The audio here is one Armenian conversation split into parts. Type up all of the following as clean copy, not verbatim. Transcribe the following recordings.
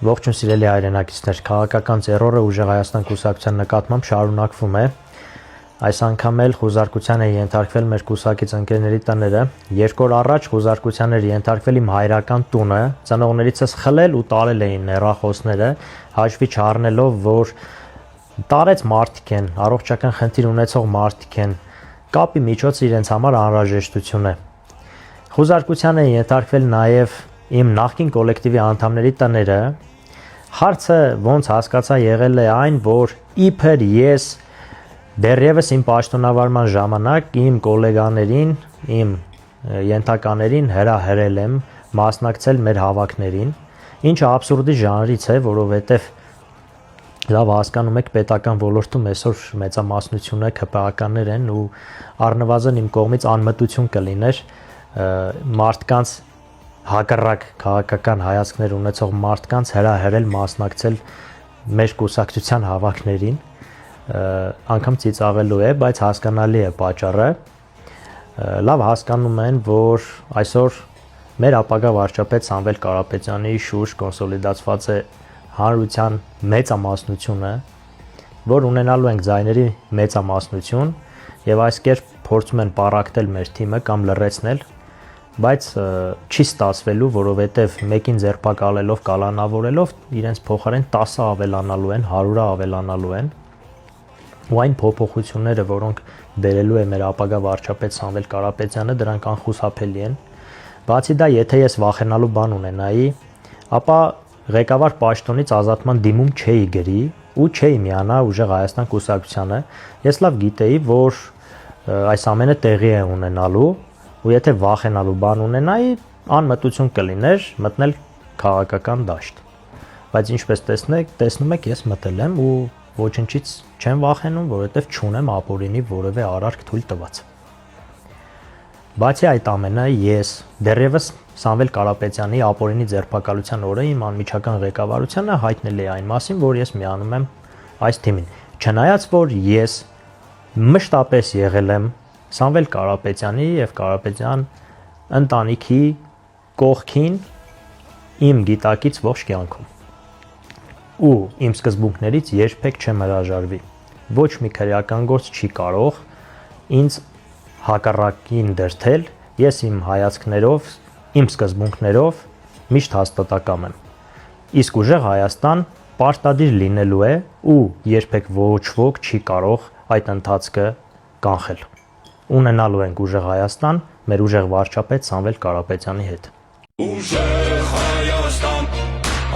Ողջույն սիրելի հայրենակիցներ, քաղաքական տերորը ուժեղ Հայաստան կուսակցության նկատմամբ շարունակվում է։ Այս անգամ էլ խուզարկության է ենթարկվել մեր կուսակից ընկերների տները։ Երկու օր առաջ խուզարկության էր ենթարկվել իմ հայրական տունը, ծնողներիցս խլել ու տարել էին հեռախոսները, հաշվի չառնելով, որ տարեց մարդիկ են, առողջական խնդիր ունեցող մարդիկ են, կապի միջոցը իրենց համար անհրաժեշտություն է։ Խուզարկության է ենթարկվել նաև իմ նախկին կոլեկտիվի անդամների տները։ Հարցը ոնց հասկացա եղել է այն, որ իբր ես դեռևս իմ պաշտոնավարման ժամանակ իմ գոլեգաներին, իմ ենթականերին հրահրել եմ մասնակցել մեր հավաքներին, ինչը աբսուրդի ժանրից է, որովհետև լավ հասկանում եք պետական ոլորտում այսօր մեծամասնությունը ԿՊԱ-ականներ են ու առնվազն իմ կողմից անմտություն կլիներ մարդկանց հակառակ քաղաքական հայացքներ ունեցող մարդկանց հրահրել մասնակցել մեր կուսակցության հավաքներին, անգամ ծիծաղելու է, բայց հասկանալի է պատճառը։ Լավ հասկանում են, որ այսօր մեր ապագա վարչապետ Սամվել Կարապետյանի շուրջ կոնսոլիդացված է հանրության մեծամասնությունը, որ ունենալու ենք ձայների մեծամասնություն եւ այս կերպ փորձում են պառակտել մեր թիմը կամ լռեցնել, բայց չի ստացվելու, որովհետեւ մեկին ձերբակալելով, կալանավորելով իրենց փոխարեն 10 ավելանալու են, 100 ավելանալու են։ Ու այն փոփոխությունները, որոնք բերելու է մեր ապագա վարչապետ Սամվել Կարապետյանը, դրանք անխուսափելի են։ Բացի դա, եթե ես վախենալու բան ունենայի, ապա ղեկավար պաշտոնից ազատման դիմում չէի գրի ու չէի միանա ուժեղ Հայաստան կուսակցությանը։ Ես լավ գիտեի, որ այս ամենը տեղի է ունենալու ու եթե վախենալու բան ունենայի, անմտություն կլիներ մտնել քաղաքական դաշտ։ Բայց ինչպես տեսնում եք, ես մտել եմ ու ոչնչից չեմ վախենում, որովհետև չունեմ ապօրինի որևէ արարք թույլ տված։ Բացի այդ ամենը, ես դեռևս Սամվել Կարապետյանի ապօրինի ձերբակալության օրը իմ անմիջական ղեկավարությանը հայտնել էի այն մասին, որ ես միանում եմ այս թիմին։ Չնայած որ ես մշտապես եղել եմ Սամվել Կարապետյանի եւ Կարապետյան ընտանիքի կողքին իմ գիտակից ողջ կյանքում։ Ու իմ սկզբունքներից երբեք չեմ հրաժարվի։ Ոչ մի քրեական գործ չի կարող ինձ հակառակին դրդել, ես իմ հայացքներով, իմ սկզբունքներով միշտ հաստատակամ եմ։ Իսկ ուժեղ Հայաստան պարտադիր լինելու է ու երբեք ոչ ոք չի կարող այդ ընթացքը կանխել։ Ունենալու ենք ուժեղ Հայաստան մեր ուժեղ վարչապետ Սամվել Կարապետյանի հետ։ Ուժեղ Հայաստան,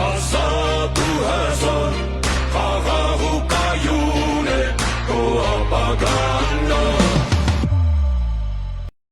ազատ ու հզոր, խաղաղ ու կայուն է, ու ապագան